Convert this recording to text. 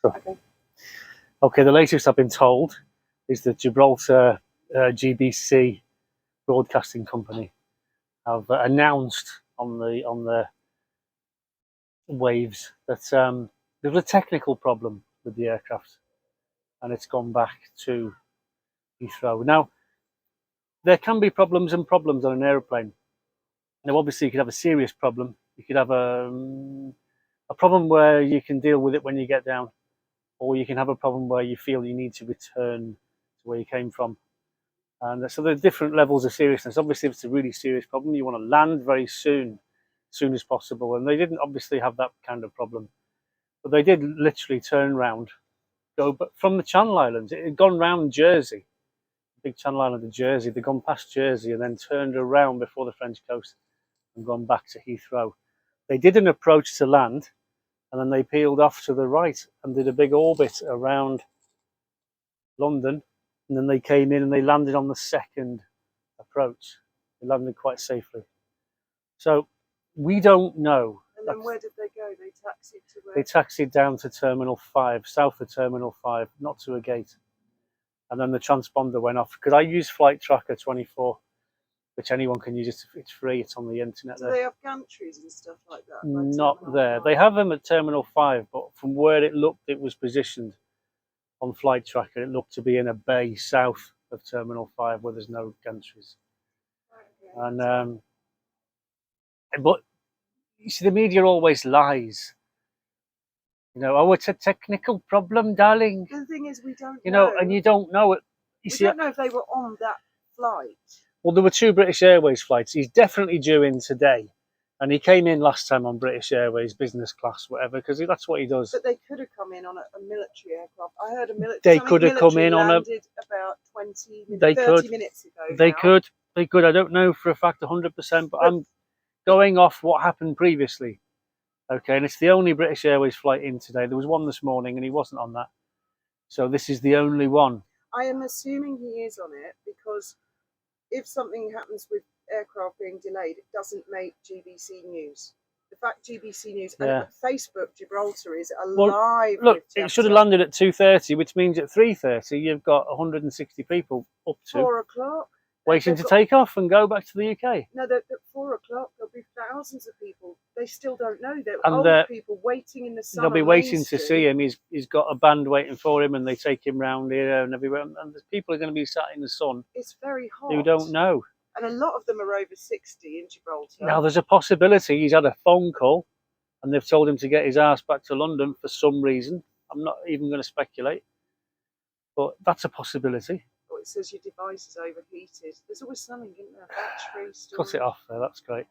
Okay. Okay, the latest I've been told is that Gibraltar GBC broadcasting company have announced on the waves that there was a technical problem with the aircraft, and it's gone back to Heathrow. Now, there can be problems and problems on an aeroplane. Now, obviously, you could have a serious problem. You could have a problem where you can deal with it when you get down, or you can have a problem where you feel you need to return to where you came from. And so there are different levels of seriousness. Obviously, if it's a really serious problem, you want to land very soon as possible. And they didn't obviously have that kind of problem, but they did literally turn around, go from the Channel Islands. It had gone round Jersey, big Channel Island of Jersey. They'd gone past Jersey and then turned around before the French coast and gone back to Heathrow. They did an approach to land, and then they peeled off to the right and did a big orbit around London. And then they came in and they landed on the second approach. They landed quite safely. So we don't know. And then where did they go? They taxied to where? They taxied down to Terminal 5, south of Terminal 5, not to a gate. And then the transponder went off. Because I use Flight Tracker 24, which anyone can use. It's free. It's on the internet. Do they have gantries and stuff like that? Not there. They have them at Terminal 5, but from where it looked, it was positioned on Flight Tracker. It looked to be in a bay south of Terminal 5 where there's no gantries. Okay. And but you see, the media always lies. You know, oh, it's a technical problem, darling. The thing is, we don't know. You know, and you don't know it. We don't know if they were on that flight. Well, there were 2 British Airways flights. He's definitely due in today. And he came in last time on British Airways, business class, whatever, because that's what he does. But they could have come in on a military aircraft. I heard a military. They could have come in on a. About 30 minutes ago. They could. They could. I don't know for a fact 100%, but I'm going off what happened previously. Okay, and it's the only British Airways flight in today. There was one this morning, and he wasn't on that. So this is the only one. I am assuming he is on it because if something happens with aircraft being delayed, it doesn't make GBC News. The fact GBC News and Facebook Gibraltar is alive. Well, look, it should have landed at 2:30, which means at 3:30 you've got 160 people up to 4 o'clock waiting to take off and go back to the UK. No, at 4 o'clock there'll be thousands of people. They still don't know. They're old people waiting in the sun. They'll be waiting to see him. He's got a band waiting for him, and they take him round here and everywhere. And people are going to be sat in the sun. It's very hot. Who don't know. And a lot of them are over 60 in Gibraltar. Now, there's a possibility he's had a phone call and they've told him to get his ass back to London for some reason. I'm not even going to speculate, but that's a possibility. Oh, it says your device is overheated. There's always something, isn't there? Battery storage. Cut it off there, that's great.